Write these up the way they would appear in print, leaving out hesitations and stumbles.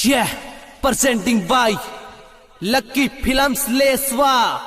Yeah, presenting by Lucky Films Leswa.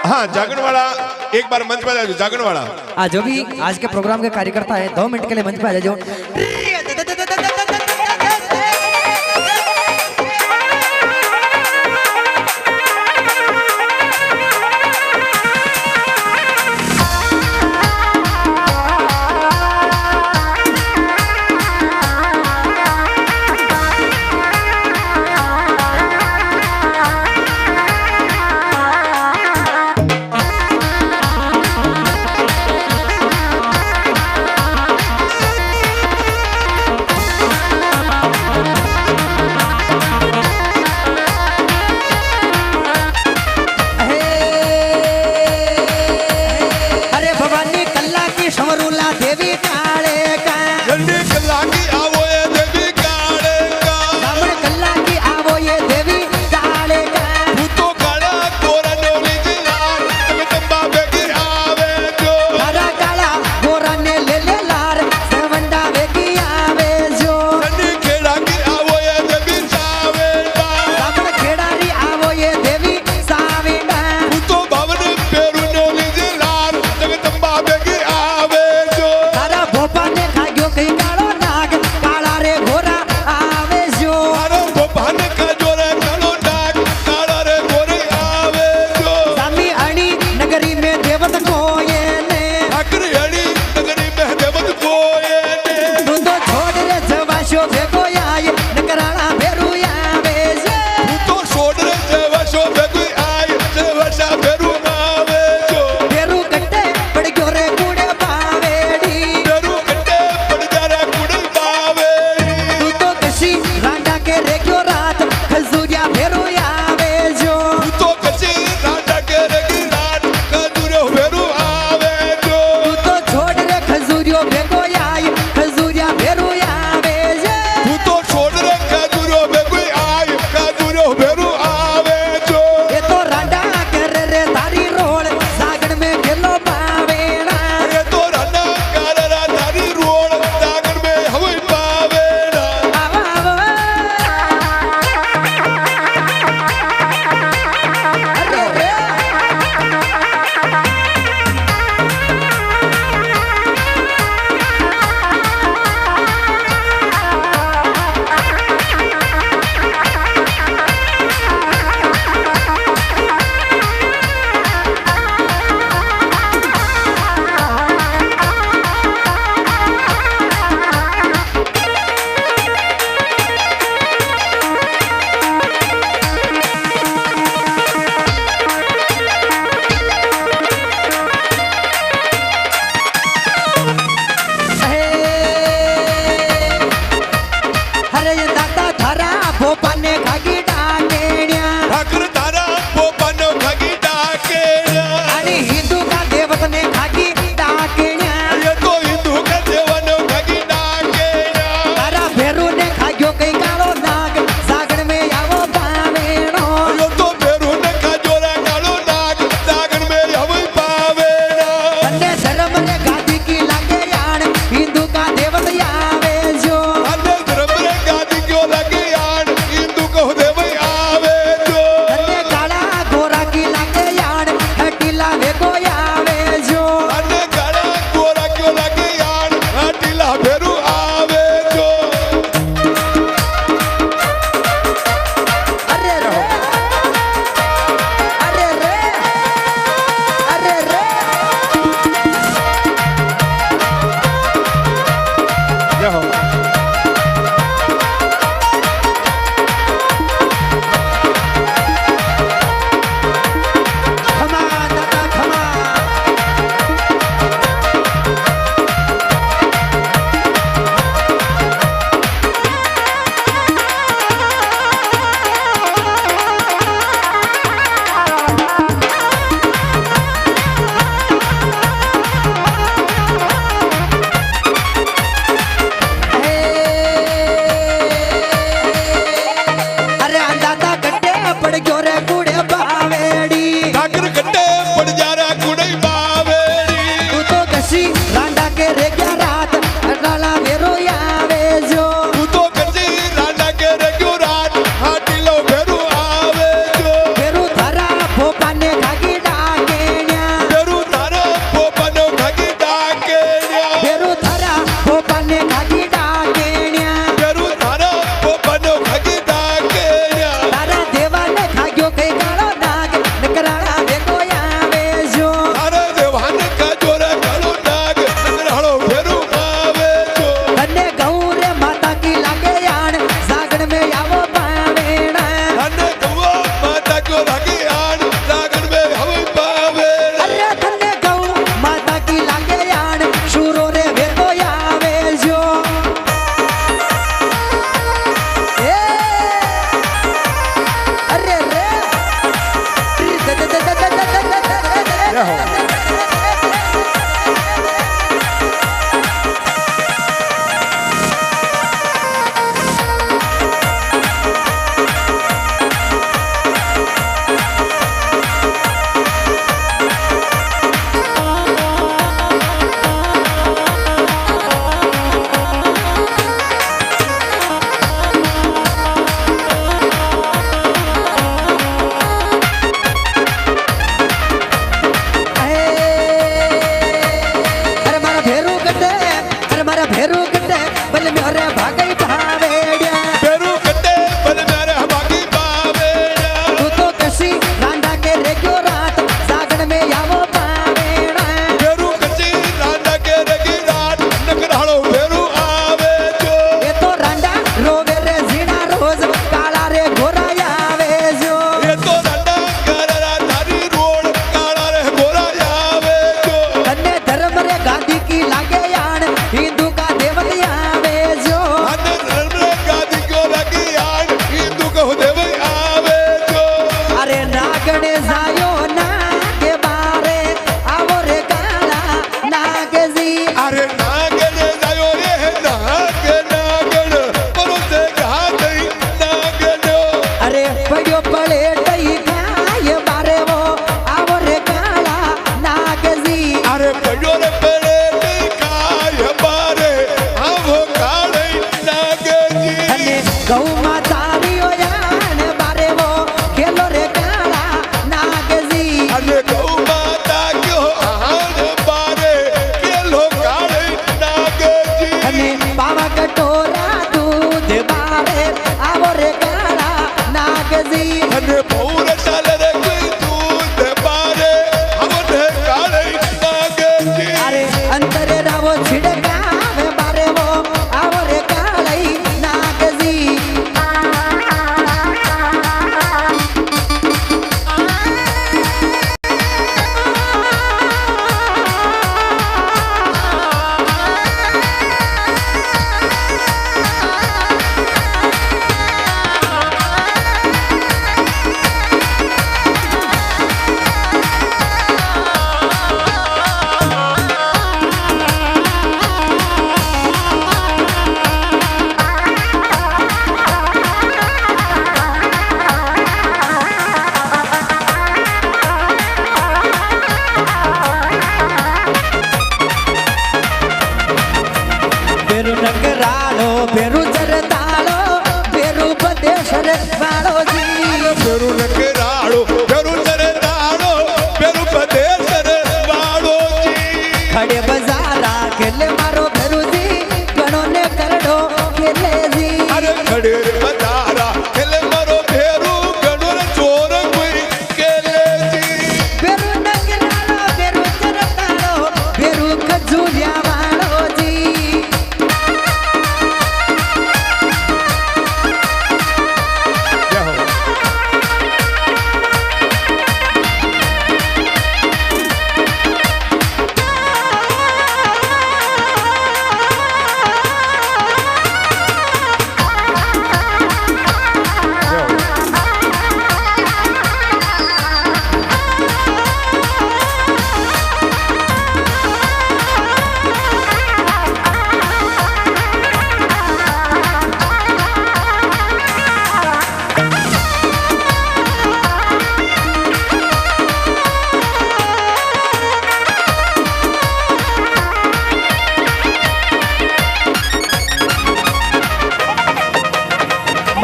हाँ जागरण वाला एक बार मंच पे आ जाओ। जागरण वाला जो भी आज के प्रोग्राम के कार्यकर्ता है 2 मिनट के लिए मंच पे आ जाओ। थारा भोपा ने खागी डाकेण्या ठाकर तारा पोपानो खागी डाकेण्या आणि हिंदू का देवत ने खागी डाकेण्या ये तो हिंदू का देवानो खागी डाकेण्या तारा भेरू ने खाग्यो कई काळो नाग सागण में आवो पावेणो यो तो बेरू ने खाजोरा कालो नाग सागण में हवई पावेणा तन्ने धर्म ने गादी की लागे याण हिंदू का देवत आवे जो अन्य धर्म रे गादी क्यों लगे यार हिंदू को देवई आवे जो तन्ने काळा गोरा की लागे याण हटीला वे को आवे जो अन्य काला गोरा क्यों लगे यार हाटीला भेरू आवे जो अरे रे अरे रे अरे रे जय हो खमा दादा खमा अरे अंदाता गड्डे पड़ गयो रे कूड़े बावेड़ी ठाकर गड्ढे पड़ जा रहा कुड़ई बावेरी तू तो कसी रांडा के रे क्या रात अडाला वेरो आवे जो तू तो कच्ची रांडा के रग्यो रात हाटीलो भेरू आवे जो वेरू थारा भोपा ने खागी डाकेण्या भेरू तारा पोपानो खागी डाकेण्या वेरू थारा भोपा ने खागी डाकेण्या भेरू तारा पोपानो खागी डाकेण्या तारा देवा ने खाग्यो कई काळो नाग नकराळा वेगो आवे जो तारा देवान का जोरा कालो नाग नगराळो भेरू आवे जो तन्ने गौरे माता की लागे याण सागण में आवो पावेणा अन्य गवा माता को लगी आन सागण में हवई पावेणा अरे तन्ने गौ माता की लागे याण शूरो रे वेगो आवे जो ए अरे रे जय हो अरे मारा भेरू गड्डे अरे मारा भेरू गड्डे बल मेरे भागई भावेड़िया भेरू गड्ढे बल मेरे हवागी पावेणा तू तो कसी रांडा के रेग्यो रात सागण में आवो पावेणा भेरू कच्ची रांडा के रगी रात नगराळो भेरू आवे जो ये तो रांडा रोवे रे जीना रोज काला रे घोरा आवे जो ये तो रांडा करारा थारी रोड काळा रे गोरा आवे जो तन्ने धर्म रे गांधी की लागे याण हिंदू का देवत आवे जो अन्य धर्म रे गादी क्यों लगी आन हिंदू को देवई आवे जो अरे नागणे जायो ना के बारे आवो रे काला नागजी अरे नागण जायो रे नागण परोसे घातई नागण अरे पड़ियो पड़े टई खाए बारे वो आवो रे काला नागजी अरे पड़ो रे पड़े नहीं काय बारे आवो काले नागजी तने गौ माता रियो यान बारे वो खेलो रे काला नागजी अरे गौ माता क्यों आन बारे के लो काले नागजी तने पावा कटोरा दूध बारे आवो रे काला नागजी अरे पौर साल रे कोई दूध बारे आवो काले नागजी अरे अंतरे रावो छिड़कावे बारे वो आवो रे कालाई नागजी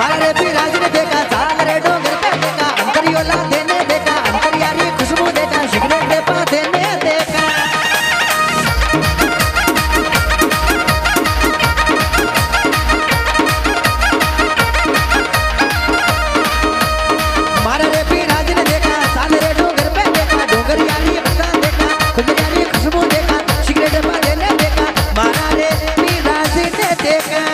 मारा रे बिराज ने देखा चाल रे डोंगर पे देखा अंतरियोला देने देखा अंतरियारी खुशबू देखा सिगरेट दे पा देने देखा मारा रे बिराज ने देखा चाल रे डोंगर पे देखा डोंगरियारी बता देखा खुदरियारी खुशबू देखा सिगरेट दे पा देने देखा मारा रे बिराज ने देखा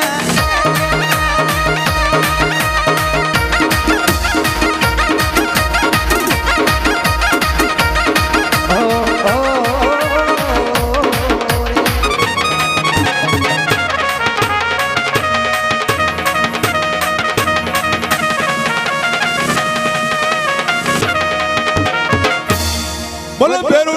बोलो भैरू